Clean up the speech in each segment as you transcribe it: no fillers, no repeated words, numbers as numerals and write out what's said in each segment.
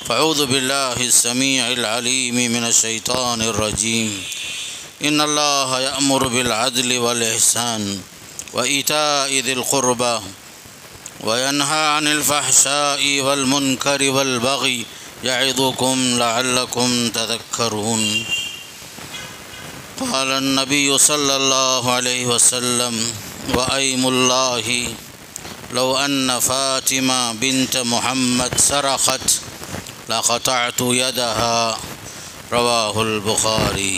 فاعوذ باللہ السمیع العلیم من الشیطان الرجیم ان اللہ یأمر بالعدل والإحسان وإیتاء ذی القربى وینہی عن الفحشاء والمنکر والبغی یعظکم لعلکم تذکرون قال النبی صلی اللہ علیہ وسلم وأیم اللہ لو ان فاطمہ بنت محمد سرقت لقطعت يدها رواہ البخاری۔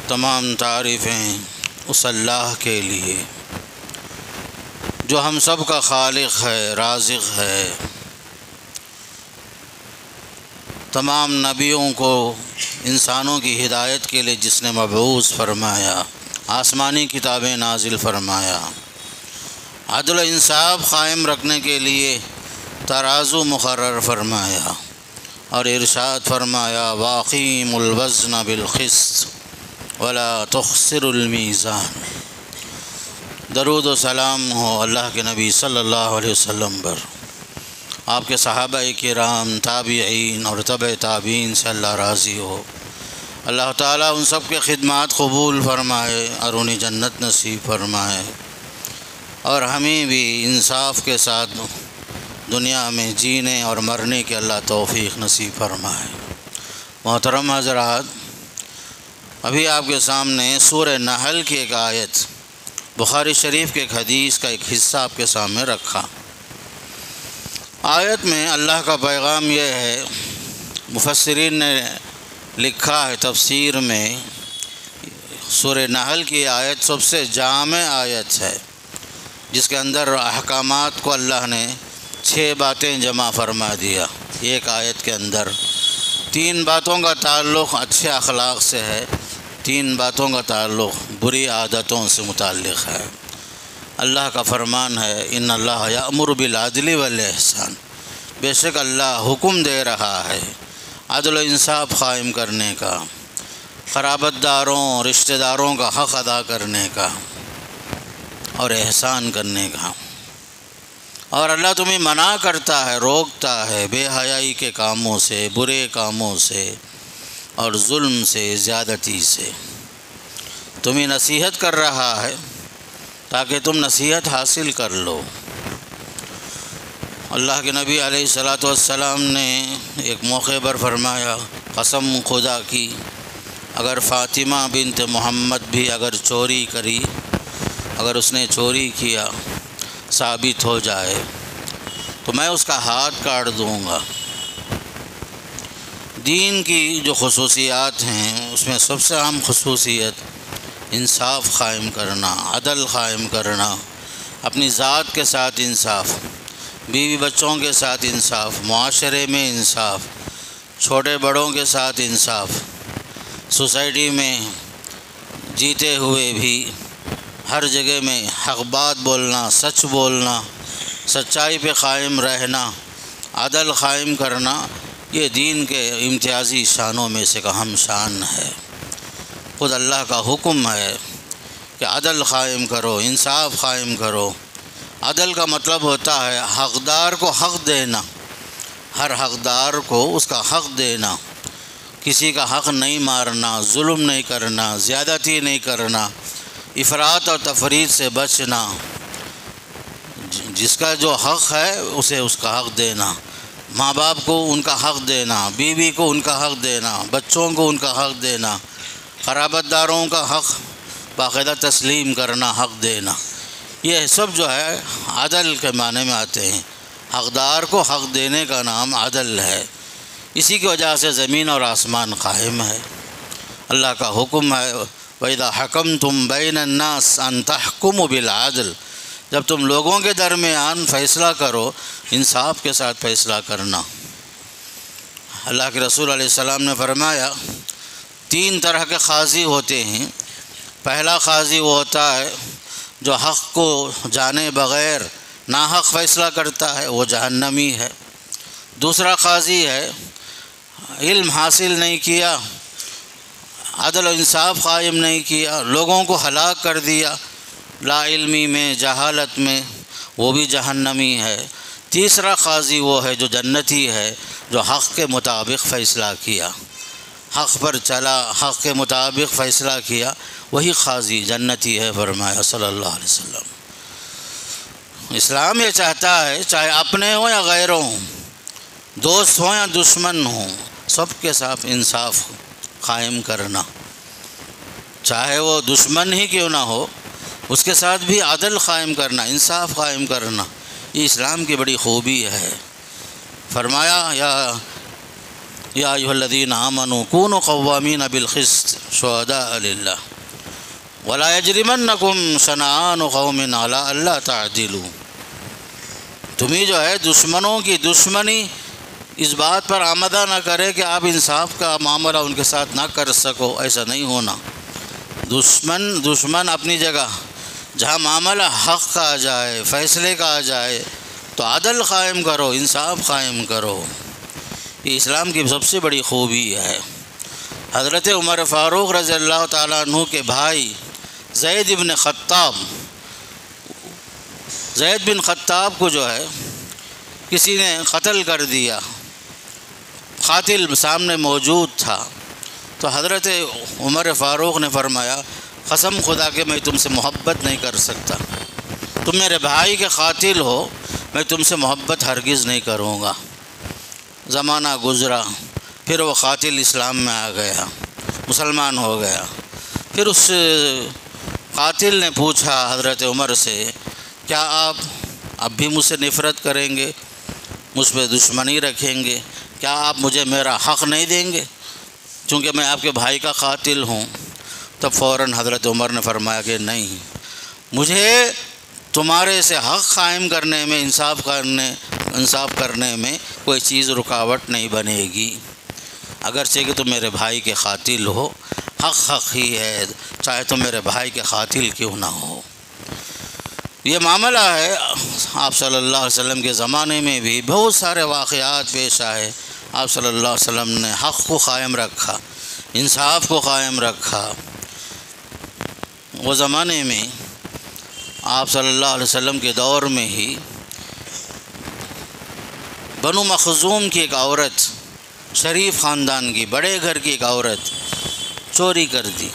تمام تعریفیں اس اللہ کے لیے جو ہم سب کا خالق ہے، رازق ہے۔ تمام نبیوں کو انسانوں کی ہدایت کے لیے جس نے مبعوث فرمایا، آسمانی کتابیں نازل فرمایا، عدل و انصاف قائم رکھنے کے لیے ترازو مقرر فرمایا اور ارشاد فرمایا وَأَقِیمُوا الْوَزْنَ بِالْقِسْطِ وَلَا تُخْسِرُوا الْمِیزَانَ۔ درود و سلام ہو اللہ کے نبی صلی اللہ علیہ وسلم پر، آپ کے صحابہ کرام، تابعین اور تبع تابعین سے اللہ راضی ہو۔ اللہ تعالیٰ ان سب کے خدمات قبول فرمائے اور انہیں جنت نصیب فرمائے، اور ہمیں بھی انصاف کے ساتھ دنیا میں جینے اور مرنے کے اللہ توفیق نصیب فرمائے۔ محترم حضرات، ابھی آپ کے سامنے سورہ نحل کی ایک آیت، بخاری شریف کے ایک حدیث کا ایک حصہ آپ کے سامنے رکھا۔ آیت میں اللہ کا پیغام یہ ہے، مفسرین نے لکھا ہے تفسیر میں، سورہ نحل کی آیت سب سے جامع آیت ہے، جس کے اندر احکامات کو اللہ نے 6 باتیں جمع فرما دیا۔ ایک آیت کے اندر 3 باتوں کا تعلق اچھے اخلاق سے ہے، 3 باتوں کا تعلق بری عادتوں سے متعلق ہے۔ اللہ کا فرمان ہے ان اللہ یأمر بالعدل والإحسان، بے شک اللہ حکم دے رہا ہے عدل و انصاف قائم کرنے کا، قرابت داروں رشتہ داروں کا حق ادا کرنے کا اور احسان کرنے کا، اور اللہ تمہیں منع کرتا ہے، روکتا ہے بے حیائی کے کاموں سے، برے کاموں سے اور ظلم سے، زیادتی سے۔ تمہیں نصیحت کر رہا ہے تاکہ تم نصیحت حاصل کر لو۔ اللہ کے نبی علیہ السلام نے ایک موقع پر فرمایا، قسم خدا کی اگر فاطمہ بنت محمد بھی اگر چوری کری، اگر اس نے چوری کیا ثابت ہو جائے تو میں اس کا ہاتھ کاٹ دوں گا۔ دین کی جو خصوصیات ہیں اس میں سب سے اہم خصوصیت انصاف قائم کرنا، عدل قائم کرنا، اپنی ذات کے ساتھ انصاف، بیوی بچوں کے ساتھ انصاف، معاشرے میں انصاف، چھوٹے بڑوں کے ساتھ انصاف، سوسائٹی میں جیتے ہوئے بھی ہر جگہ میں حق بات بولنا، سچ بولنا، سچائی پہ قائم رہنا، عدل قائم کرنا، یہ دین کے امتیازی شانوں میں سے ایک اہم شان ہے۔ خود اللہ کا حکم ہے کہ عدل قائم کرو، انصاف قائم کرو۔ عدل کا مطلب ہوتا ہے حقدار کو حق دینا، ہر حقدار کو اس کا حق دینا، کسی کا حق نہیں مارنا، ظلم نہیں کرنا، زیادتی نہیں کرنا، افراط اور تفریط سے بچنا، جس کا جو حق ہے اسے اس کا حق دینا، ماں باپ کو ان کا حق دینا، بیوی کو ان کا حق دینا، بچوں کو ان کا حق دینا، قرابت داروں کا حق باقاعدہ تسلیم کرنا، حق دینا، یہ سب جو ہے عدل کے معنی میں آتے ہیں۔ حقدار کو حق دینے کا نام عدل ہے۔ اسی کی وجہ سے زمین اور آسمان قائم ہے۔ اللہ کا حکم ہے وَإِذَا حَكَمْتُمْ بَيْنَ النَّاسِ أَن تَحْكُمُوا بِالْعَدْلِ، جب تم لوگوں کے درمیان فیصلہ کرو انصاف کے ساتھ فیصلہ کرنا۔ اللہ کے رسول علیہ السلام نے فرمایا 3 طرح کے قاضی ہوتے ہیں۔ پہلا قاضی وہ ہوتا ہے جو حق کو جانے بغیر ناحق فیصلہ کرتا ہے، وہ جہنمی ہے۔ دوسرا قاضی ہے علم حاصل نہیں کیا، عدل و انصاف قائم نہیں کیا، لوگوں کو ہلاک کر دیا لا علمی میں، جہالت میں، وہ بھی جہنمی ہے۔ تیسرا قاضی وہ ہے جو جنتی ہے، جو حق کے مطابق فیصلہ کیا، حق پر چلا، حق کے مطابق فیصلہ کیا، وہی قاضی جنتی ہے فرمایا صلی اللہ علیہ وسلم۔ اسلام یہ چاہتا ہے چاہے اپنے ہوں یا غیروں ہوں، دوست ہوں یا دشمن ہوں، سب کے ساتھ انصاف قائم کرنا، چاہے وہ دشمن ہی کیوں نہ ہو، اس کے ساتھ بھی عدل قائم کرنا، انصاف قائم کرنا، یہ اسلام کی بڑی خوبی ہے۔ فرمایا یا ایھا الذین آمنوا کونوا قوامین بالقسط شہداء للہ ولا یجرمنکم شنآن قوم علی الا تعدلوا۔ تمہیں جو ہے دشمنوں کی دشمنی اس بات پر آمدہ نہ کرے کہ آپ انصاف کا معاملہ ان کے ساتھ نہ کر سکو، ایسا نہیں ہونا۔ دشمن اپنی جگہ، جہاں معاملہ حق کا آ جائے، فیصلے کا آ جائے تو عدل قائم کرو، انصاف قائم کرو، یہ اسلام کی سب سے بڑی خوبی ہے۔ حضرت عمر فاروق رضی اللہ تعالیٰ عنہ کے بھائی زید بن خطاب کو جو ہے کسی نے قتل کر دیا، قاتل سامنے موجود تھا، تو حضرت عمر فاروق نے فرمایا قسم خدا کہ میں تم سے محبت نہیں کر سکتا، تم میرے بھائی کے قاتل ہو، میں تم سے محبت ہرگز نہیں کروں گا۔ زمانہ گزرا، پھر وہ قاتل اسلام میں آ گیا، مسلمان ہو گیا۔ پھر اس قاتل نے پوچھا حضرت عمر سے کیا آپ اب بھی مجھ سے نفرت کریں گے، مجھ پہ دشمنی رکھیں گے، کیا آپ مجھے میرا حق نہیں دیں گے چونکہ میں آپ کے بھائی کا قاتل ہوں؟ تب فوراً حضرت عمر نے فرمایا کہ نہیں، مجھے تمہارے سے حق قائم کرنے میں، انصاف کرنے میں کوئی چیز رکاوٹ نہیں بنے گی، اگرچہ کہ تم میرے بھائی کے قاتل ہو، حق ہی ہے، چاہے تم میرے بھائی کے قاتل کیوں نہ ہو۔ یہ معاملہ ہے۔ آپ صلی اللہ علیہ وسلم کے زمانے میں بھی بہت سارے واقعات پیش آئے، آپ صلی اللہ علیہ وسلم نے حق کو قائم رکھا، انصاف کو قائم رکھا۔ وہ زمانے میں آپ صلی اللہ علیہ وسلم کے دور میں ہی بنو مخزوم کی ایک عورت، شریف خاندان کی، بڑے گھر کی ایک عورت چوری کر دی۔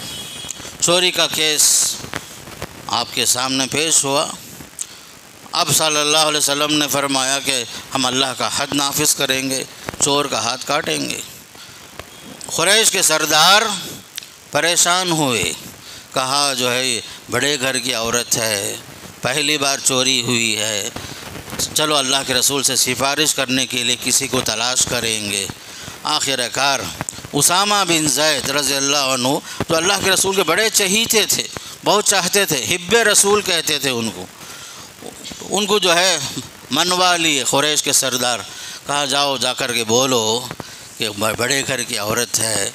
چوری کا کیس آپ کے سامنے پیش ہوا۔ اب صلی اللہ علیہ وسلم نے فرمایا کہ ہم اللہ کا حد نافذ کریں گے، چور کا ہاتھ کاٹیں گے۔ قریش کے سردار پریشان ہوئے، کہا جو ہے یہ بڑے گھر کی عورت ہے، پہلی بار چوری ہوئی ہے، چلو اللہ کے رسول سے سفارش کرنے کے لیے کسی کو تلاش کریں گے۔ آخر کار اسامہ بن زید رضی اللہ عنہ جو اللہ کے رسول کے بڑے چہیتے تھے، بہت چاہتے تھے، حب رسول کہتے تھے ان کو جو ہے منوا لیے قریش کے سردار، کہا جاؤ جا کر کے بولو کہ بڑے گھر کی عورت ہے،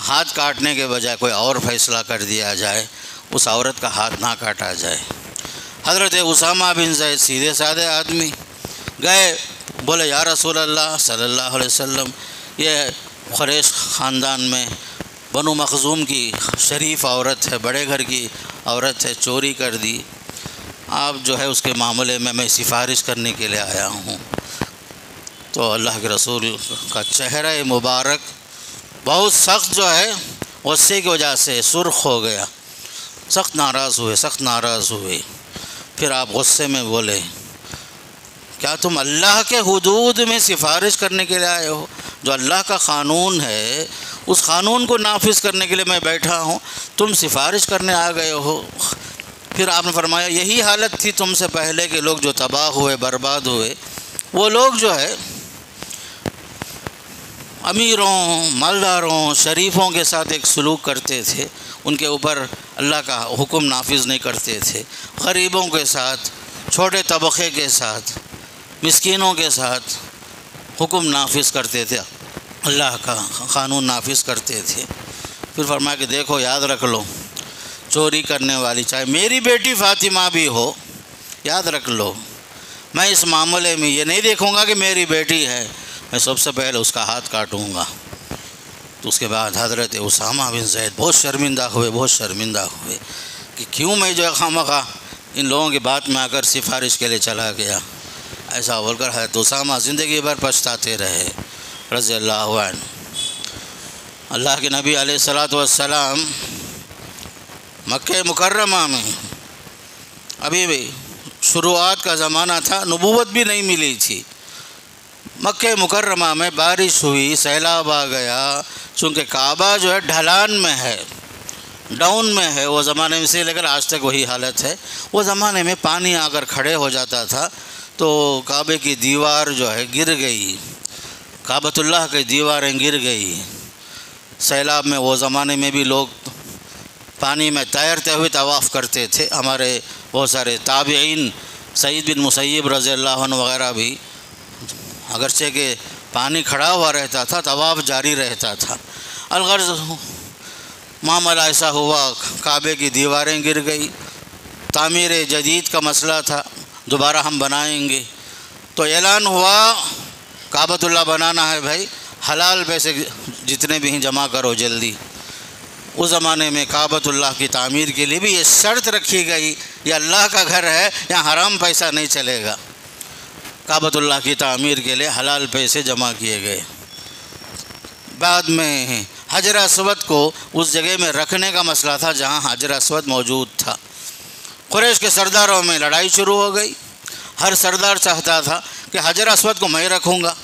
ہاتھ کاٹنے کے بجائے کوئی اور فیصلہ کر دیا جائے، اس عورت کا ہاتھ نہ کاٹا جائے۔ حضرت اسامہ بن زید سیدھے سادے آدمی گئے، بولے یا رسول اللہ صلی اللہ علیہ وسلم، یہ قریش خاندان میں بنو مخزوم کی شریف عورت ہے، بڑے گھر کی عورت ہے، چوری کر دی، آپ جو ہے اس کے معاملے میں سفارش کرنے کے لیے آیا ہوں۔ تو اللہ کے رسول کا چہرہ مبارک بہت سخت جو ہے غصے کی وجہ سے سرخ ہو گیا، سخت ناراض ہوئے۔ پھر آپ غصے میں بولے کیا تم اللہ کے حدود میں سفارش کرنے کے لیے آئے ہو؟ جو اللہ کا قانون ہے اس قانون کو نافذ کرنے کے لیے میں بیٹھا ہوں، تم سفارش کرنے آ گئے ہو۔ پھر آپ نے فرمایا یہی حالت تھی تم سے پہلے کے لوگ جو تباہ ہوئے، برباد ہوئے، وہ لوگ جو ہے امیروں، مالداروں، شریفوں کے ساتھ ایک سلوک کرتے تھے، ان کے اوپر اللہ کا حکم نافذ نہیں کرتے تھے، غریبوں کے ساتھ، چھوٹے طبقے کے ساتھ، مسکینوں کے ساتھ حکم نافذ کرتے تھے، اللہ کا قانون نافذ کرتے تھے۔ پھر فرمایا کہ دیکھو یاد رکھ لو، چوری کرنے والی چاہے میری بیٹی فاطمہ بھی ہو، یاد رکھ لو، میں اس معاملے میں یہ نہیں دیکھوں گا کہ میری بیٹی ہے، میں سب سے پہلے اس کا ہاتھ کاٹوں گا۔ تو اس کے بعد حضرت اسامہ بن زید بہت شرمندہ ہوئے کہ کیوں میں جو ہے خواہ مخواہ ان لوگوں کی بات میں آ کر سفارش کے لیے چلا گیا۔ ایسا بول کر حضرت اسامہ زندگی بھر پچھتاتے رہے رضی اللہ عنہ۔ اللہ کے نبی علیہ الصلاۃ والسلام مکہ مکرمہ میں ابھی بھی شروعات کا زمانہ تھا، نبوت بھی نہیں ملی تھی۔ مکہ مکرمہ میں بارش ہوئی، سیلاب آ گیا، چونکہ کعبہ جو ہے ڈھلان میں ہے، ڈاؤن میں ہے، وہ زمانے میں سے لے کر آج تک وہی حالت ہے۔ وہ زمانے میں پانی آ کر کھڑے ہو جاتا تھا تو کعبے کی دیوار جو ہے گر گئی، کعبۃ اللہ کی دیواریں گر گئی۔ سیلاب میں وہ زمانے میں بھی لوگ پانی میں تیرتے ہوئے طواف کرتے تھے۔ ہمارے بہت سارے تابعین، سعید بن مسیب رضی اللہ عنہ وغیرہ بھی، اگرچہ کہ پانی کھڑا ہوا رہتا تھا طواف جاری رہتا تھا۔ الغرض معاملہ ایسا ہوا، کعبے کی دیواریں گر گئی، تعمیر جدید کا مسئلہ تھا، دوبارہ ہم بنائیں گے، تو اعلان ہوا کعبۃ اللہ بنانا ہے بھائی، حلال پیسے جتنے بھی ہیں جمع کرو جلدی۔ اس زمانے میں کعبۃ اللہ کی تعمیر کے لیے بھی یہ شرط رکھی گئی، یہ اللہ کا گھر ہے، یہاں حرام پیسہ نہیں چلے گا۔ کعبۃ اللہ کی تعمیر کے لیے حلال پیسے جمع کیے گئے۔ بعد میں حجر اسود کو اس جگہ میں رکھنے کا مسئلہ تھا جہاں حجر اسود موجود تھا۔ قریش کے سرداروں میں لڑائی شروع ہو گئی، ہر سردار چاہتا تھا کہ حجر اسود کو میں رکھوں گا،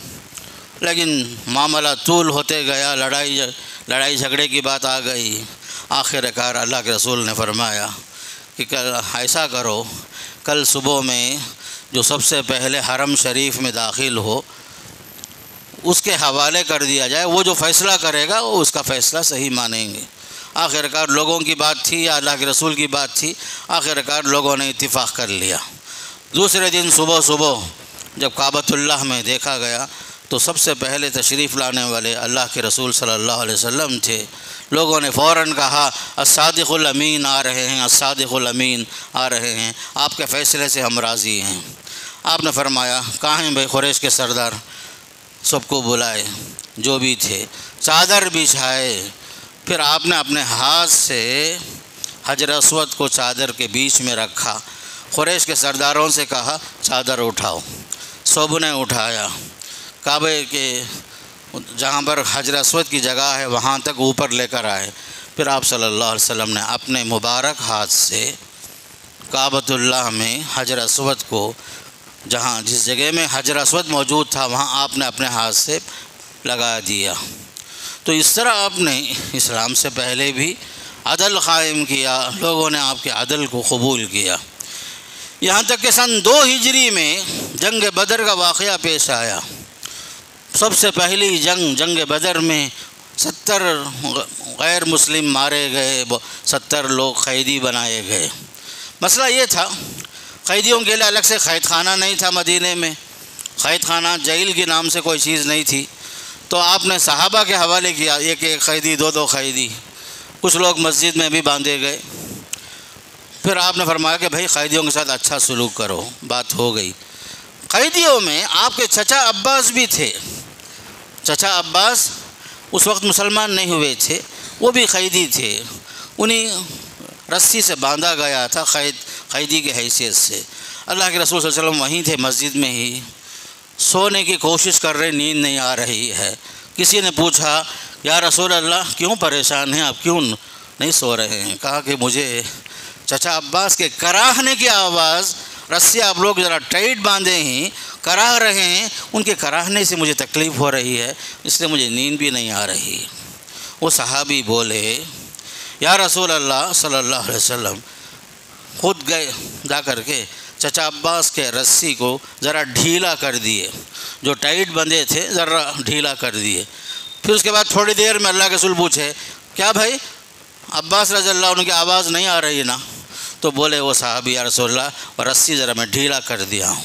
لیکن معاملہ طول ہوتے گیا، لڑائی جھگڑے کی بات آ گئی۔ آخر کار اللہ کے رسول نے فرمایا کہ ایسا کرو، کل صبح میں جو سب سے پہلے حرم شریف میں داخل ہو اس کے حوالے کر دیا جائے، وہ جو فیصلہ کرے گا وہ اس کا فیصلہ صحیح مانیں گے۔ آخر کار لوگوں کی بات تھی یا اللہ کے رسول کی بات تھی، آخر کار لوگوں نے اتفاق کر لیا۔ دوسرے دن صبح جب کعبۃ اللہ میں دیکھا گیا تو سب سے پہلے تشریف لانے والے اللہ کے رسول صلی اللہ علیہ وسلم تھے۔ لوگوں نے فوراً کہا الصادق الامین آ رہے ہیں، الصادق الامین آ رہے ہیں، آپ کے فیصلے سے ہم راضی ہیں۔ آپ نے فرمایا کہاں ہیں بھائی قریش کے سردار؟ سب کو بلائے جو بھی تھے، چادر بچھائے، پھر آپ نے اپنے ہاتھ سے حجر اسود کو چادر کے بیچ میں رکھا، قریش کے سرداروں سے کہا چادر اٹھاؤ، سب نے اٹھایا، کعبے کے جہاں پر حجر اسود کی جگہ ہے وہاں تک اوپر لے کر آئے۔ پھر آپ صلی اللہ علیہ وسلم نے اپنے مبارک ہاتھ سے کعبۃ اللہ میں حجر اسود کو، جس جگہ میں حجر اسود موجود تھا وہاں آپ نے اپنے ہاتھ سے لگا دیا۔ تو اس طرح آپ نے اسلام سے پہلے بھی عدل قائم کیا، لوگوں نے آپ کے عدل کو قبول کیا، یہاں تک کہ سن 2 ہجری میں جنگ بدر کا واقعہ پیش آیا۔ سب سے پہلی جنگ بدر میں 70 غیر مسلم مارے گئے، 70 لوگ قیدی بنائے گئے۔ مسئلہ یہ تھا قیدیوں کے لیے الگ سے قید خانہ نہیں تھا مدینے میں، قید خانہ جیل کے نام سے کوئی چیز نہیں تھی، تو آپ نے صحابہ کے حوالے کیا، ایک قیدی، 2 قیدی، کچھ لوگ مسجد میں بھی باندھے گئے۔ پھر آپ نے فرمایا کہ بھائی قیدیوں کے ساتھ اچھا سلوک کرو، بات ہو گئی۔ قیدیوں میں آپ کے چچا عباس بھی تھے، چچا عباس اس وقت مسلمان نہیں ہوئے تھے، وہ بھی قیدی تھے، انہیں رسی سے باندھا گیا تھا قیدی کی حیثیت سے۔ اللہ کے رسول صلی اللہ علیہ وسلم وہیں تھے مسجد میں ہی، سونے کی کوشش کر رہے، نیند نہیں آ رہی ہے۔ کسی نے پوچھا یا رسول اللہ کیوں پریشان ہیں آپ، کیوں نہیں سو رہے ہیں؟ کہا کہ مجھے چچا عباس کے کراہنے کی آواز، رسی آپ لوگ ذرا ٹائٹ باندھے ہیں، کراہ رہے ہیں، ان کے کراہنے سے مجھے تکلیف ہو رہی ہے، اس لیے مجھے نیند بھی نہیں آ رہی۔ وہ صحابی بولے یا رسول اللہ صلی اللہ علیہ وسلم، خود گئے جا کر کے چچا عباس کے رسی کو ذرا ڈھیلا کر دیے، جو ٹائٹ بندھے تھے ذرا ڈھیلا کر دیے۔ پھر اس کے بعد تھوڑی دیر میں اللہ کے رسول پوچھے کیا بھائی عباس رضی اللہ عنہ کی آواز نہیں آ رہی نا؟ تو بولے وہ صحابی یا رسول اللہ رسی ذرا میں ڈھیلا کر دیا ہوں۔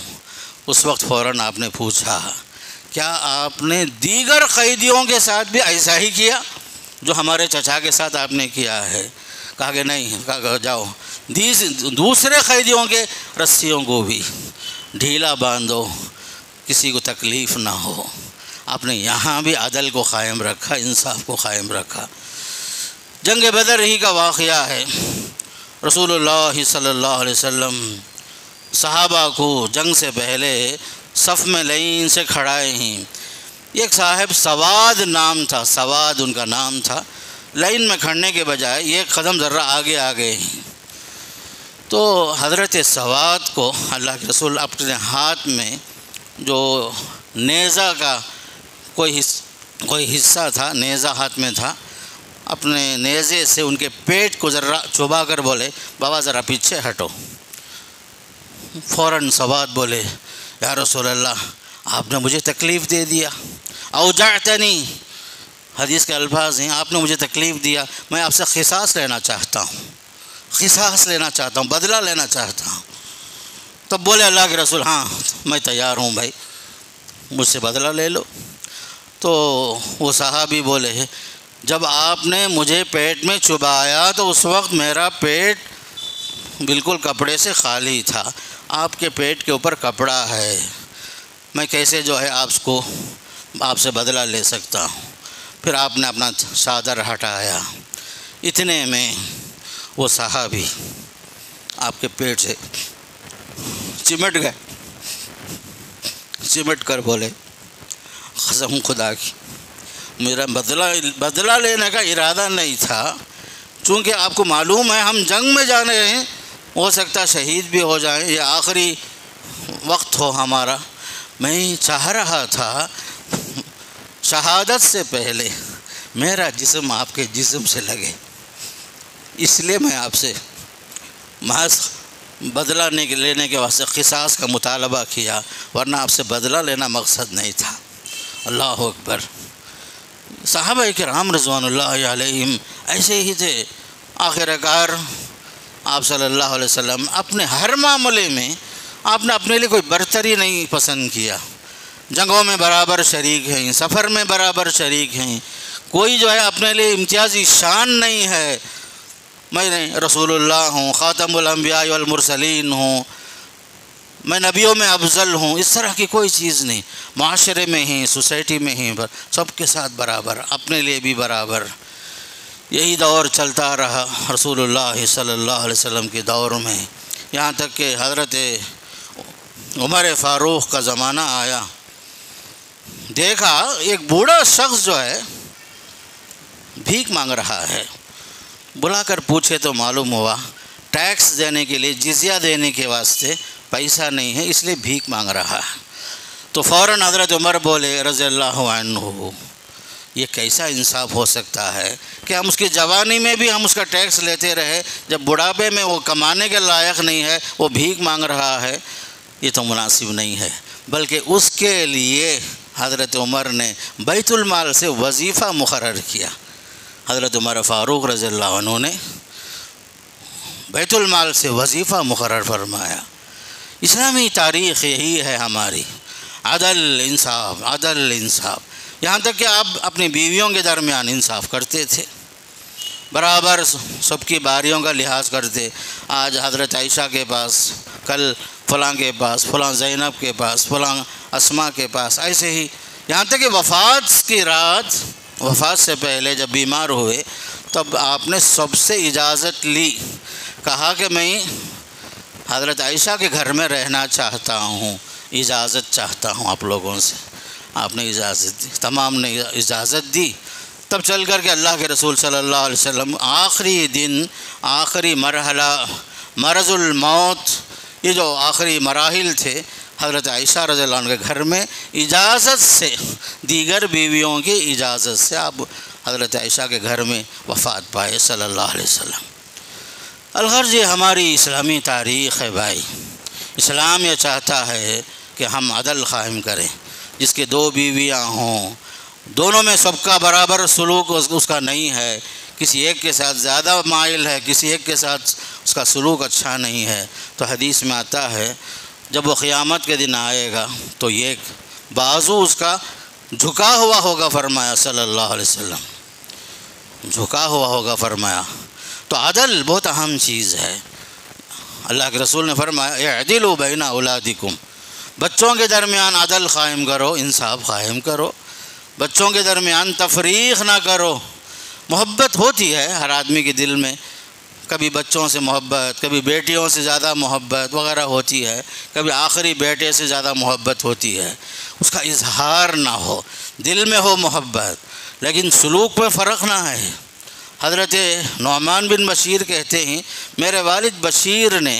اس وقت فوراً آپ نے پوچھا کیا آپ نے دیگر قیدیوں کے ساتھ بھی ایسا ہی کیا جو ہمارے چچا کے ساتھ آپ نے کیا ہے؟ کہا کہ نہیں۔ کہا جاؤ دوسرے قیدیوں کے رسیوں کو بھی ڈھیلا باندھو، کسی کو تکلیف نہ ہو۔ آپ نے یہاں بھی عدل کو قائم رکھا، انصاف کو قائم رکھا۔ جنگ بدر ہی کا واقعہ ہے۔ رسول اللہ صلی اللہ علیہ وسلم صحابہ کو جنگ سے پہلے صف میں لائن سے کھڑائے ہیں۔ ایک صاحب سواد نام تھا، سواد ان کا نام تھا، لائن میں کھڑنے کے بجائے ایک قدم ذرہ آگے آگے ہیں۔ تو حضرت سواد کو اللہ کے رسول اپنے ہاتھ میں جو نیزہ کا کوئی حصہ تھا، نیزہ ہاتھ میں تھا، اپنے نیزے سے ان کے پیٹ کو ذرا چبا کر بولے بابا ذرا پیچھے ہٹو۔ فوراً سواد بولے یا رسول اللہ آپ نے مجھے تکلیف دے دیا، اوجعتنی، حدیث کے الفاظ ہیں، آپ نے مجھے تکلیف دیا، میں آپ سے قصاص لینا چاہتا ہوں، قصاص لینا چاہتا ہوں، بدلہ لینا چاہتا ہوں۔ تب بولے اللہ کے رسول ہاں میں تیار ہوں بھائی، مجھ سے بدلہ لے لو۔ تو وہ صحابی بولے جب آپ نے مجھے پیٹ میں چبایا تو اس وقت میرا پیٹ بالکل کپڑے سے خالی تھا، آپ کے پیٹ کے اوپر کپڑا ہے، میں کیسے جو ہے آپ سے بدلہ لے سکتا ہوں۔ پھر آپ نے اپنا چادر ہٹایا، اتنے میں وہ صحابی آپ کے پیٹ سے چمٹ گئے، چمٹ کر بولے قسم خدا کی میرا بدلہ لینے کا ارادہ نہیں تھا، چونکہ آپ کو معلوم ہے ہم جنگ میں جانے ہیں، ہو سکتا شہید بھی ہو جائیں، یہ آخری وقت ہو ہمارا، میں چاہ رہا تھا شہادت سے پہلے میرا جسم آپ کے جسم سے لگے، اس لیے میں آپ سے محض بدلہ لینے کے واسطے قصاص کا مطالبہ کیا، ورنہ آپ سے بدلہ لینا مقصد نہیں تھا۔ اللہ اکبر۔ صحابہ کرام رضوان اللہ علیہم ایسے ہی تھے، آخر کار آپ صلی اللہ علیہ وسلم اپنے ہر معاملے میں آپ نے اپنے لیے کوئی برتری نہیں پسند کیا، جنگوں میں برابر شریک ہیں، سفر میں برابر شریک ہیں، کوئی جو ہے اپنے لیے امتیازی شان نہیں ہے، میں رسول اللہ ہوں، خاتم الانبیاء والمرسلین ہوں، میں نبیوں میں افضل ہوں، اس طرح کی کوئی چیز نہیں، معاشرے میں ہیں، سوسائٹی میں ہیں، سب کے ساتھ برابر، اپنے لیے بھی برابر۔ یہی دور چلتا رہا رسول اللہ صلی اللہ علیہ وسلم کے دور میں، یہاں تک کہ حضرت عمر فاروق کا زمانہ آیا، دیکھا ایک بوڑھا شخص جو ہے بھیک مانگ رہا ہے، بلا کر پوچھے تو معلوم ہوا ٹیکس دینے کے لیے، جزیہ دینے کے واسطے پیسہ نہیں ہے، اس لیے بھیک مانگ رہا ہے۔ تو فوراً حضرت عمر بولے رضی اللہ عنہ یہ کیسا انصاف ہو سکتا ہے کہ ہم اس کی جوانی میں بھی ہم اس کا ٹیکس لیتے رہے، جب بڑھاپے میں وہ کمانے کے لائق نہیں ہے، وہ بھیک مانگ رہا ہے، یہ تو مناسب نہیں ہے۔ بلکہ اس کے لیے حضرت عمر نے بیت المال سے وظیفہ مقرر کیا، حضرت عمر فاروق رضی اللہ عنہ نے بیت المال سے وظیفہ مقرر فرمایا۔ اسلامی تاریخ یہی ہے ہماری، عدل انصاف، عدل انصاف، یہاں تک کہ آپ اپنی بیویوں کے درمیان انصاف کرتے تھے، برابر سب کی باریوں کا لحاظ کرتے، آج حضرت عائشہ کے پاس، کل فلاں کے پاس، فلاں زینب کے پاس، فلاں اسماء کے پاس، ایسے ہی یہاں تک کہ وفات کی رات، وفات سے پہلے جب بیمار ہوئے تب آپ نے سب سے اجازت لی، کہا کہ میں حضرت عائشہ کے گھر میں رہنا چاہتا ہوں، اجازت چاہتا ہوں آپ لوگوں سے، آپ نے اجازت دی، تمام نے اجازت دی، تب چل کر کے اللہ کے رسول صلی اللہ علیہ وسلم آخری دن، آخری مرحلہ مرض الموت، یہ جو آخری مراحل تھے، حضرت عائشہ رضی اللہ عنہ کے گھر میں اجازت سے، دیگر بیویوں کی اجازت سے آپ حضرت عائشہ کے گھر میں وفات پائے صلی اللہ علیہ وسلم۔ الغرض یہ ہماری اسلامی تاریخ ہے بھائی، اسلام یہ چاہتا ہے کہ ہم عدل قائم کریں، جس کے دو بیویاں ہوں، دونوں میں سب کا برابر سلوک اس کا نہیں ہے، کسی ایک کے ساتھ زیادہ مائل ہے، کسی ایک کے ساتھ اس کا سلوک اچھا نہیں ہے، تو حدیث میں آتا ہے جب وہ قیامت کے دن آئے گا تو ایک بازو اس کا جھکا ہوا ہوگا، فرمایا صلی اللہ علیہ وسلم، جھکا ہوا ہوگا فرمایا۔ تو عدل بہت اہم چیز ہے، اللہ کے رسول نے فرمایا اعدلوا بین اولادکم، بچوں کے درمیان عدل قائم کرو، انصاف قائم کرو، بچوں کے درمیان تفریق نہ کرو۔ محبت ہوتی ہے ہر آدمی کے دل میں، کبھی بچوں سے محبت، کبھی بیٹیوں سے زیادہ محبت وغیرہ ہوتی ہے، کبھی آخری بیٹے سے زیادہ محبت ہوتی ہے، اس کا اظہار نہ ہو، دل میں ہو محبت لیکن سلوک میں فرق نہ ہے۔ حضرت نعمان بن بشیر کہتے ہیں میرے والد بشیر نے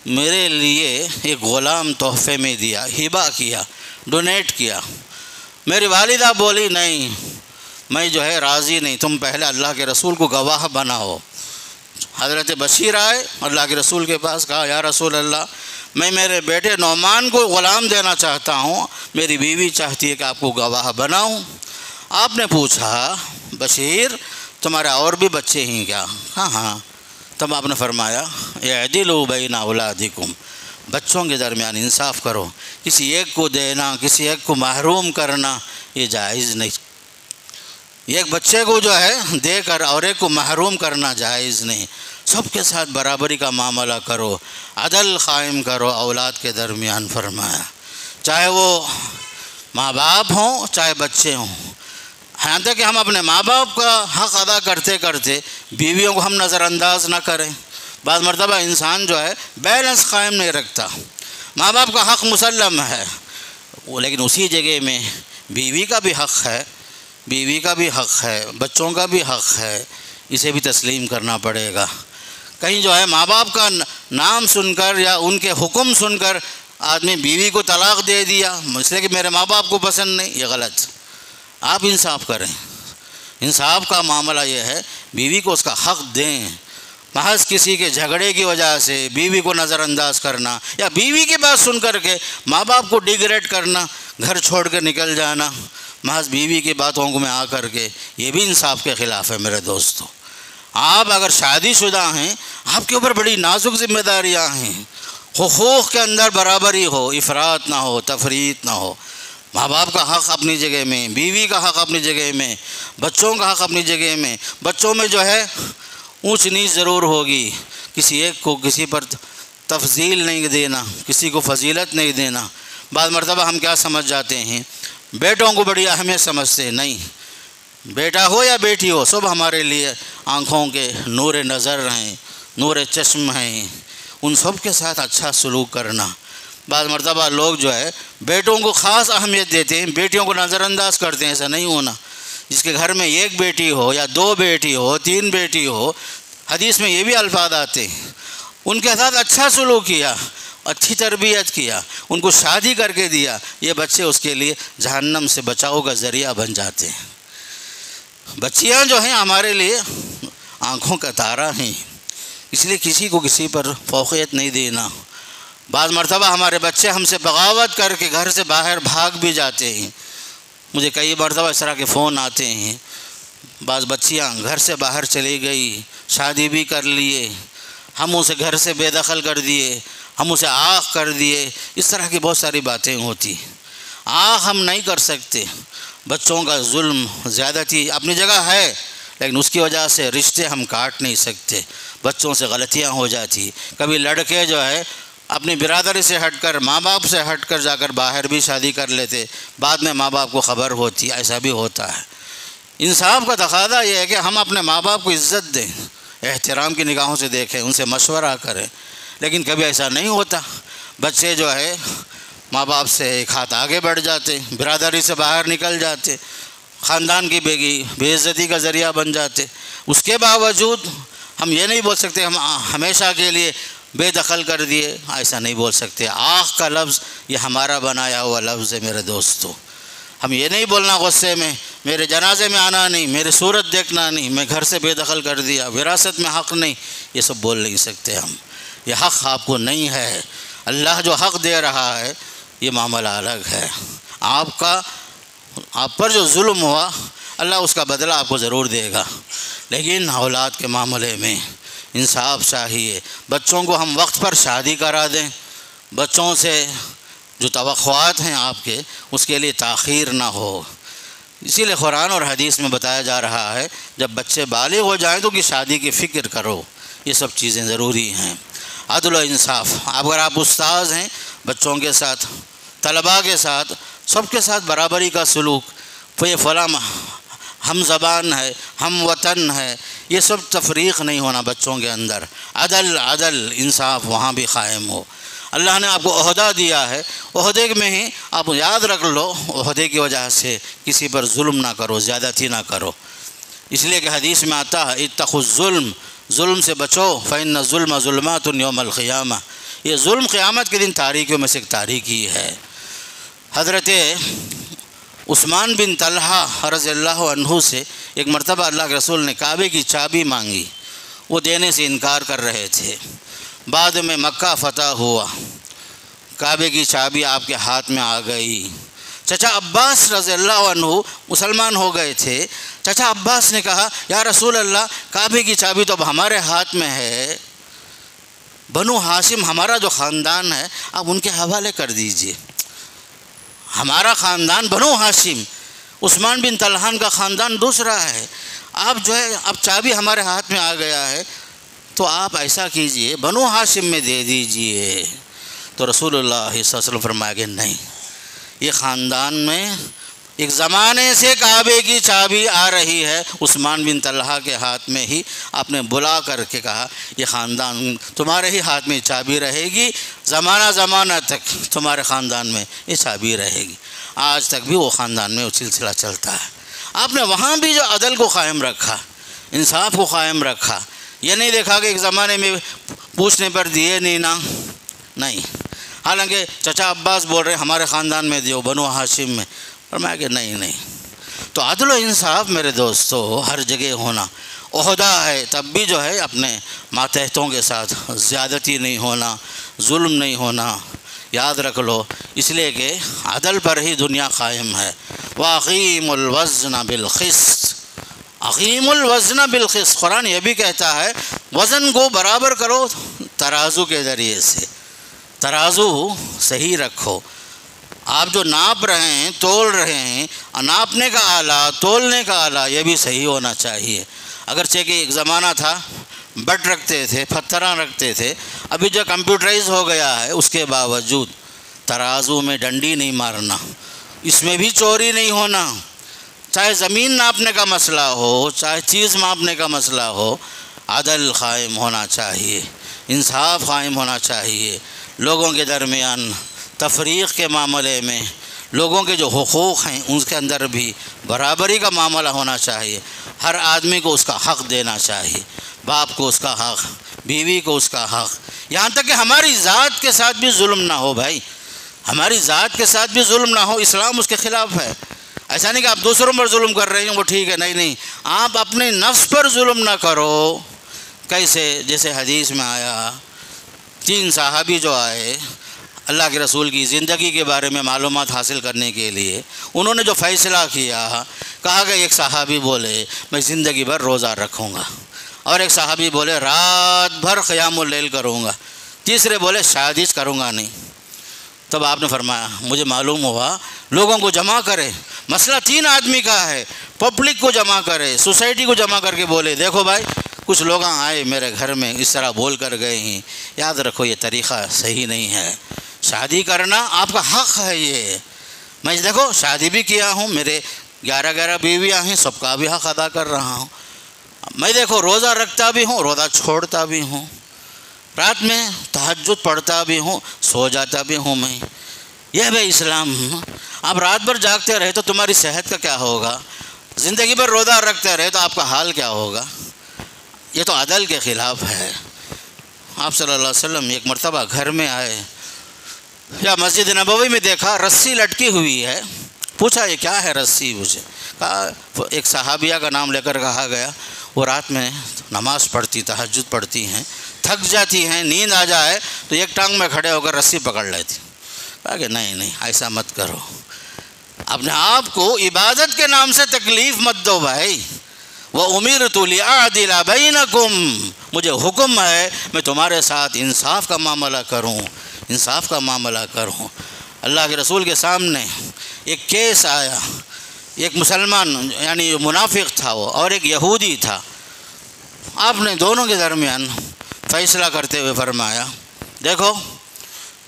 میرے لیے ایک غلام تحفے میں دیا، ہبہ کیا، ڈونیٹ کیا۔ میری والدہ بولی نہیں، میں جو ہے راضی نہیں، تم پہلے اللہ کے رسول کو گواہ بناؤ۔ حضرت بشیر آئے اللہ کے رسول کے پاس، کہا یا رسول اللہ میں میرے بیٹے نعمان کو غلام دینا چاہتا ہوں، میری بیوی چاہتی ہے کہ آپ کو گواہ بناؤں۔ آپ نے پوچھا بشیر تمہارے اور بھی بچے ہیں کیا؟ ہاں۔ تب آپ نے فرمایا اعدلوا بین اولادکم، بچوں کے درمیان انصاف کرو، کسی ایک کو دینا، کسی ایک کو محروم کرنا یہ جائز نہیں، ایک بچے کو جو ہے دے کر اور ایک کو محروم کرنا جائز نہیں، سب کے ساتھ برابری کا معاملہ کرو، عدل قائم کرو اولاد کے درمیان فرمایا، چاہے وہ ماں باپ ہوں چاہے بچے ہوں۔ یہاں تک کہ ہم اپنے ماں باپ کا حق ادا کرتے کرتے بیویوں کو ہم نظر انداز نہ کریں۔ بعض مرتبہ انسان جو ہے بیلنس قائم نہیں رکھتا، ماں باپ کا حق مسلم ہے لیکن اسی جگہ میں بیوی کا بھی حق ہے، بیوی کا بھی حق ہے، بچوں کا بھی حق ہے، اسے بھی تسلیم کرنا پڑے گا۔ کہیں جو ہے ماں باپ کا نام سن کر یا ان کے حکم سن کر آدمی بیوی کو طلاق دے دیا اس لیے کہ میرے ماں باپ کو پسند نہیں، یہ غلط۔ آپ انصاف کریں، انصاف کا معاملہ یہ ہے بیوی کو اس کا حق دیں۔ محض کسی کے جھگڑے کی وجہ سے بیوی کو نظر انداز کرنا یا بیوی کی بات سن کر کے ماں باپ کو ڈیگریڈ کرنا، گھر چھوڑ کے نکل جانا محض بیوی کی باتوں میں آ کر کے، یہ بھی انصاف کے خلاف ہے میرے دوستو۔ آپ اگر شادی شدہ ہیں آپ کے اوپر بڑی نازک ذمہ داریاں ہیں، حقوق کے اندر برابری ہو، افراط نہ ہو، تفریط نہ ہو، ماں باپ کا حق اپنی جگہ میں، بیوی کا حق اپنی جگہ میں، بچوں کا حق اپنی جگہ میں۔ بچوں میں جو ہے اونچ نیچ ضرور ہوگی، کسی ایک کو کسی پر تفضیل نہیں دینا، کسی کو فضیلت نہیں دینا۔ بعض مرتبہ ہم کیا سمجھ جاتے ہیں، بیٹوں کو بڑی اہمیت سمجھتے ہیں، نہیں، بیٹا ہو یا بیٹی ہو سب ہمارے لیے آنکھوں کے نور نظر ہیں، نور چشم ہیں، ان سب کے ساتھ اچھا سلوک کرنا۔ بعض مرتبہ لوگ جو ہے بیٹوں کو خاص اہمیت دیتے ہیں، بیٹیوں کو نظر انداز کرتے ہیں، ایسا نہیں ہونا۔ جس کے گھر میں ایک بیٹی ہو یا دو بیٹی ہو، تین بیٹی ہو، حدیث میں یہ بھی الفاظ آتے ہیں، ان کے ساتھ اچھا سلوک کیا، اچھی تربیت کیا، ان کو شادی کر کے دیا، یہ بچے اس کے لیے جہنم سے بچاؤ کا ذریعہ بن جاتے ہیں۔ بچیاں جو ہیں ہمارے لیے آنکھوں کا تارا ہیں، اس لیے کسی کو کسی پر فوقیت نہیں دینا۔ بعض مرتبہ ہمارے بچے ہم سے بغاوت کر کے گھر سے باہر بھاگ بھی جاتے ہیں، مجھے کئی مرتبہ اس طرح کے فون آتے ہیں، بعض بچیاں گھر سے باہر چلی گئی، شادی بھی کر لیے، ہم اسے گھر سے بے دخل کر دیے، ہم اسے آنکھ کر دیے، اس طرح کی بہت ساری باتیں ہوتی۔ آنکھ ہم نہیں کر سکتے، بچوں کا ظلم زیادتی اپنی جگہ ہے لیکن اس کی وجہ سے رشتے ہم کاٹ نہیں سکتے، بچوں سے غلطیاں ہو جاتی۔ کبھی لڑکے جو ہے اپنی برادری سے ہٹ کر، ماں باپ سے ہٹ کر جا کر باہر بھی شادی کر لیتے، بعد میں ماں باپ کو خبر ہوتی، ایسا بھی ہوتا ہے۔ انصاف کا تقاضا یہ ہے کہ ہم اپنے ماں باپ کو عزت دیں، احترام کی نگاہوں سے دیکھیں، ان سے مشورہ کریں، لیکن کبھی ایسا نہیں ہوتا۔ بچے جو ہے ماں باپ سے ایک ہاتھ آگے بڑھ جاتے، برادری سے باہر نکل جاتے، خاندان کی بے عزتی کا ذریعہ بن جاتے۔ اس کے باوجود ہم یہ نہیں بول سکتے ہم ہمیشہ کے لیے بے دخل کر دیے، ایسا نہیں بول سکتے۔ آنکھ کا لفظ یہ ہمارا بنایا ہوا لفظ ہے میرے دوستو۔ ہم یہ نہیں بولنا غصے میں میرے جنازے میں آنا نہیں، میری صورت دیکھنا نہیں، میں گھر سے بے دخل کر دیا، وراثت میں حق نہیں، یہ سب بول نہیں سکتے ہم۔ یہ حق آپ کو نہیں ہے، اللہ جو حق دے رہا ہے یہ معاملہ الگ ہے۔ آپ پر جو ظلم ہوا اللہ اس کا بدلہ آپ کو ضرور دے گا، لیکن اولاد کے معاملے میں انصاف چاہیے۔ بچوں کو ہم وقت پر شادی کرا دیں، بچوں سے جو توقعات ہیں آپ کے اس کے لیے تاخیر نہ ہو۔ اسی لیے قرآن اور حدیث میں بتایا جا رہا ہے جب بچے بالغ ہو جائیں تو کہ شادی کی فکر کرو، یہ سب چیزیں ضروری ہیں۔ عدل و انصاف، اگر آپ استاذ ہیں بچوں کے ساتھ، طلباء کے ساتھ، سب کے ساتھ برابری کا سلوک، یہ فلاں ہم زبان ہے، ہم وطن ہے، یہ سب تفریق نہیں ہونا بچوں کے اندر، عدل انصاف وہاں بھی قائم ہو۔ اللہ نے آپ کو عہدہ دیا ہے، عہدے میں ہی آپ یاد رکھ لو، عہدے کی وجہ سے کسی پر ظلم نہ کرو، زیادتی نہ کرو، اس لیے کہ حدیث میں آتا ہے اتقوا الظلم، ظلم سے بچو، فإن الظلم ظلمات یوم القیامہ، یہ ظلم قیامت کے دن تاریکیوں میں سے ایک تاریکی ہے۔ حضرت عثمان بن طلحہ رضی اللہ عنہ سے ایک مرتبہ اللہ کے رسول نے کعبے کی چابی مانگی، وہ دینے سے انکار کر رہے تھے۔ بعد میں مکہ فتح ہوا، کعبے کی چابی آپ کے ہاتھ میں آ گئی۔ چچا عباس رضی اللہ عنہ مسلمان ہو گئے تھے۔ چچا عباس نے کہا یا رسول اللہ، کعبے کی چابی تو اب ہمارے ہاتھ میں ہے، بنو ہاشم ہمارا جو خاندان ہے آپ ان کے حوالے کر دیجئے، ہمارا خاندان بنو ہاشم، عثمان بن طلحہ کا خاندان دوسرا ہے، آپ جو ہے اب چابی ہمارے ہاتھ میں آ گیا ہے تو آپ ایسا کیجئے بنو ہاشم میں دے دیجئے۔ تو رسول اللہ صلی اللہ علیہ وسلم فرمایا کہ نہیں، یہ خاندان میں ایک زمانے سے کعبے کی چابی آ رہی ہے، عثمان بن طلحہ کے ہاتھ میں ہی آپ نے بلا کر کے کہا یہ خاندان تمہارے ہی ہاتھ میں چابی رہے گی، زمانہ تک تمہارے خاندان میں یہ چابی رہے گی۔ آج تک بھی وہ خاندان میں وہ سلسلہ چلتا ہے۔ آپ نے وہاں بھی جو عدل کو قائم رکھا، انصاف کو قائم رکھا، یہ نہیں دیکھا کہ ایک زمانے میں پوچھنے پر دیے نہیں، حالانکہ چچا عباس بول رہے ہمارے خاندان میں دیو، بنو ہاشم میں، فرمایا کہ نہیں۔ تو عدل و انصاف میرے دوستو ہر جگہ ہونا، عہدہ ہے تب بھی جو ہے اپنے ماتحتوں کے ساتھ زیادتی نہیں ہونا، ظلم نہیں ہونا، یاد رکھ لو، اس لیے کہ عدل پر ہی دنیا قائم ہے۔ وَأَقِیمُوا الْوَزْنَ بِالْقِسْطِ، اقیم الوزن بالقسط، قرآن یہ بھی کہتا ہے وزن کو برابر کرو ترازو کے ذریعے سے، ترازو صحیح رکھو۔ آپ جو ناپ رہے ہیں، تول رہے ہیں، ناپنے کا آلہ، تولنے کا آلہ یہ بھی صحیح ہونا چاہیے۔ اگرچہ کہ ایک زمانہ تھا بٹ رکھتے تھے، پتھراں رکھتے تھے، ابھی جو کمپیوٹرائز ہو گیا ہے اس کے باوجود ترازو میں ڈنڈی نہیں مارنا، اس میں بھی چوری نہیں ہونا، چاہے زمین ناپنے کا مسئلہ ہو، چاہے چیز ماپنے کا مسئلہ ہو، عدل قائم ہونا چاہیے، انصاف قائم ہونا چاہیے۔ لوگوں کے درمیان تفریق کے معاملے میں لوگوں کے جو حقوق ہیں ان کے اندر بھی برابری کا معاملہ ہونا چاہیے، ہر آدمی کو اس کا حق دینا چاہیے، باپ کو اس کا حق، بیوی کو اس کا حق، یہاں تک کہ ہماری ذات کے ساتھ بھی ظلم نہ ہو۔ بھائی ہماری ذات کے ساتھ بھی ظلم نہ ہو، اسلام اس کے خلاف ہے۔ ایسا نہیں کہ آپ دوسروں پر ظلم کر رہے ہیں وہ ٹھیک ہے، نہیں، آپ اپنے نفس پر ظلم نہ کرو۔ کیسے؟ جیسے حدیث میں آیا 3 صحابی جو آئے اللہ کے رسول کی زندگی کے بارے میں معلومات حاصل کرنے کے لیے، انہوں نے جو فیصلہ کیا، کہا کہ ایک صحابی بولے میں زندگی بھر روزہ رکھوں گا، اور ایک صحابی بولے رات بھر قیام اللیل کروں گا، تیسرے بولے شادی کروں گا نہیں۔ تب آپ نے فرمایا مجھے معلوم ہوا لوگوں کو جمع کرے، مسئلہ 3 آدمی کا ہے، پبلک کو جمع کرے، سوسائٹی کو جمع کر کے بولے دیکھو بھائی کچھ لوگ آئے میرے گھر میں اس طرح بول کر گئے ہیں، یاد رکھو یہ طریقہ صحیح نہیں ہے، شادی کرنا آپ کا حق ہے۔ یہ میں دیکھو شادی بھی کیا ہوں، میرے 11 بیویاں ہیں، سب کا بھی حق ادا کر رہا ہوں، میں دیکھو روزہ رکھتا بھی ہوں، روزہ چھوڑتا بھی ہوں، رات میں تہجد پڑھتا بھی ہوں، سو جاتا بھی ہوں میں۔ یہ ہے اسلام۔ آپ رات بھر جاگتے رہے تو تمہاری صحت کا کیا ہوگا؟ زندگی بھر روزہ رکھتے رہے تو آپ کا حال کیا ہوگا؟ یہ تو عدل کے خلاف ہے۔ آپ صلی اللہ علیہ وسلم ایک مرتبہ گھر میں آئے یا مسجد نبوی میں دیکھا رسی لٹکی ہوئی ہے، پوچھا یہ کیا ہے رسی؟ مجھے کہا ایک صحابیہ کا نام لے کر کہا گیا، وہ رات میں نماز پڑھتی، تہجد پڑھتی ہیں، تھک جاتی ہیں، نیند آ جائے تو ایک ٹانگ میں کھڑے ہو کر رسی پکڑ لیتی۔ کہا کہ نہیں ایسا مت کرو، اپنے آپ کو عبادت کے نام سے تکلیف مت دو بھائی۔ وَأُمِرْتُ لِأَعْدِلَ بَيْنَكُمْ، مجھے حکم ہے میں تمہارے ساتھ انصاف کا معاملہ کروں، انصاف کا معاملہ کروں۔ اللہ کے رسول کے سامنے ایک کیس آیا، ایک مسلمان یعنی منافق تھا وہ، اور ایک یہودی تھا۔ آپ نے دونوں کے درمیان فیصلہ کرتے ہوئے فرمایا دیکھو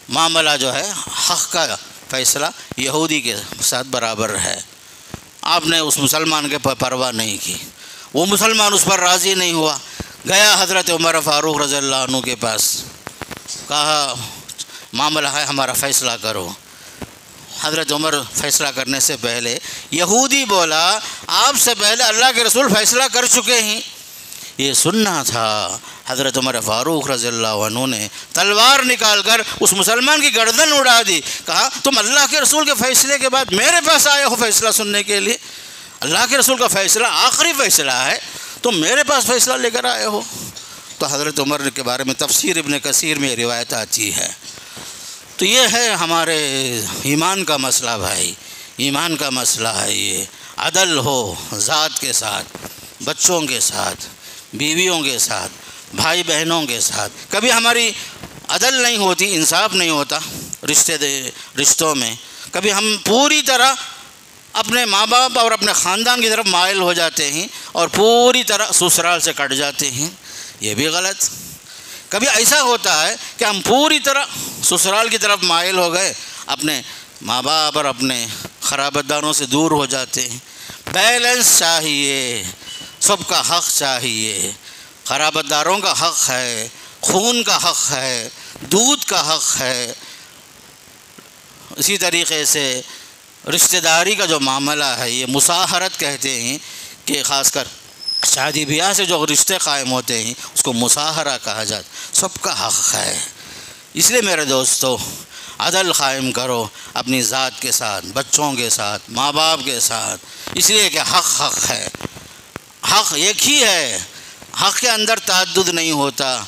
معاملہ جو ہے حق کا فیصلہ یہودی کے ساتھ برابر ہے۔ آپ نے اس مسلمان کے پرواہ نہیں کی، وہ مسلمان اس پر راضی نہیں ہوا، گیا حضرت عمر فاروق رضی اللہ عنہ کے پاس، کہا معاملہ ہے ہمارا، فیصلہ کرو۔ حضرت عمر فیصلہ کرنے سے پہلے یہودی بولا آپ سے پہلے اللہ کے رسول فیصلہ کر چکے ہیں۔ یہ سننا تھا۔ حضرت عمر فاروق رضی اللہ عنہ نے تلوار نکال کر اس مسلمان کی گردن اڑا دی، کہا تم اللہ کے رسول کے فیصلے کے بعد میرے پاس آئے ہو فیصلہ سننے کے لیے؟ اللہ کے رسول کا فیصلہ آخری فیصلہ ہے، تم میرے پاس فیصلہ لے کر آئے ہو۔ تو حضرت عمر کے بارے میں تفسیر ابن کثیر میں روایت آتی ہے۔ تو یہ ہے ہمارے ایمان کا مسئلہ بھائی، ایمان کا مسئلہ ہے یہ۔ عدل ہو ذات کے ساتھ، بچوں کے ساتھ، بیویوں کے ساتھ، بھائی بہنوں کے ساتھ۔ کبھی ہماری عدل نہیں ہوتی، انصاف نہیں ہوتا رشتوں میں، کبھی ہم پوری طرح اپنے ماں باپ اور اپنے خاندان کی طرف مائل ہو جاتے ہیں اور پوری طرح سسرال سے کٹ جاتے ہیں، یہ بھی غلط۔ کبھی ایسا ہوتا ہے کہ ہم پوری طرح سسرال کی طرف مائل ہو گئے، اپنے ماں باپ اور اپنے قرابت داروں سے دور ہو جاتے ہیں۔ بیلنس چاہیے، سب کا حق چاہیے، قرابت داروں کا حق ہے، خون کا حق ہے، دودھ کا حق ہے۔ اسی طریقے سے رشتہ داری کا جو معاملہ ہے یہ مصاہرت کہتے ہیں، کہ خاص کر شادی بیاہ سے جو رشتے قائم ہوتے ہیں اس کو مصاہرہ کہا جاتا ہے۔ سب کا حق ہے۔ اس لیے میرے دوستو عدل قائم کرو اپنی ذات کے ساتھ، بچوں کے ساتھ، ماں باپ کے ساتھ، اس لیے کہ حق ہے، حق ایک ہی ہے، حق کے اندر تعدد نہیں ہوتا،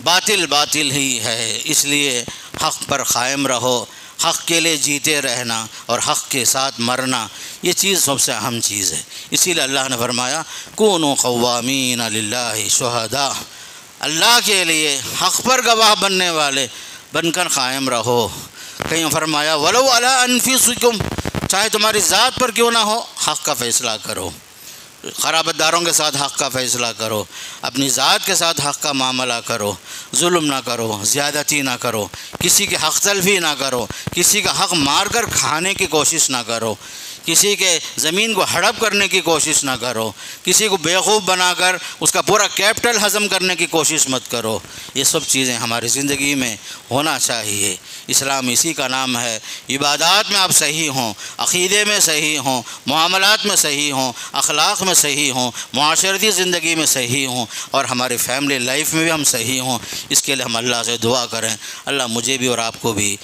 باطل ہی ہے۔ اس لیے حق پر قائم رہو، حق کے لیے جیتے رہنا اور حق کے ساتھ مرنا، یہ چیز سب سے اہم چیز ہے۔ اسی لیے اللہ نے فرمایا کونوا قوامین للہ شہداء، اللہ کے لیے حق پر گواہ بننے والے بن کر قائم رہو۔ کہیں فرمایا ولو علی انفسکم، چاہے تمہاری ذات پر کیوں نہ ہو، حق کا فیصلہ کرو، قرابت داروں کے ساتھ حق کا فیصلہ کرو، اپنی ذات کے ساتھ حق کا معاملہ کرو، ظلم نہ کرو، زیادتی نہ کرو، کسی کے حق تلفی نہ کرو، کسی کا حق مار کر کھانے کی کوشش نہ کرو، کسی کے زمین کو ہڑپ کرنے کی کوشش نہ کرو، کسی کو بیوقوف بنا کر اس کا پورا کیپٹل ہضم کرنے کی کوشش مت کرو۔ یہ سب چیزیں ہماری زندگی میں ہونا چاہیے۔ اسلام اسی کا نام ہے۔ عبادات میں آپ صحیح ہوں، عقیدے میں صحیح ہوں، معاملات میں صحیح ہوں، اخلاق میں صحیح ہوں، معاشرتی زندگی میں صحیح ہوں، اور ہماری فیملی لائف میں بھی ہم صحیح ہوں۔ اس کے لیے ہم اللہ سے دعا کریں، اللہ مجھے بھی اور آپ کو بھی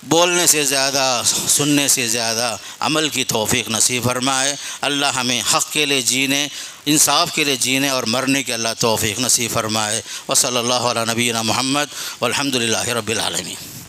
بولنے سے زیادہ، سننے سے زیادہ عمل کی توفیق نصیب فرمائے۔ اللہ ہمیں حق کے لیے جینے، انصاف کے لیے جینے اور مرنے کے اللہ توفیق نصیب فرمائے۔ وصلی اللہ علی نبینا محمد والحمد للہ رب العالمین۔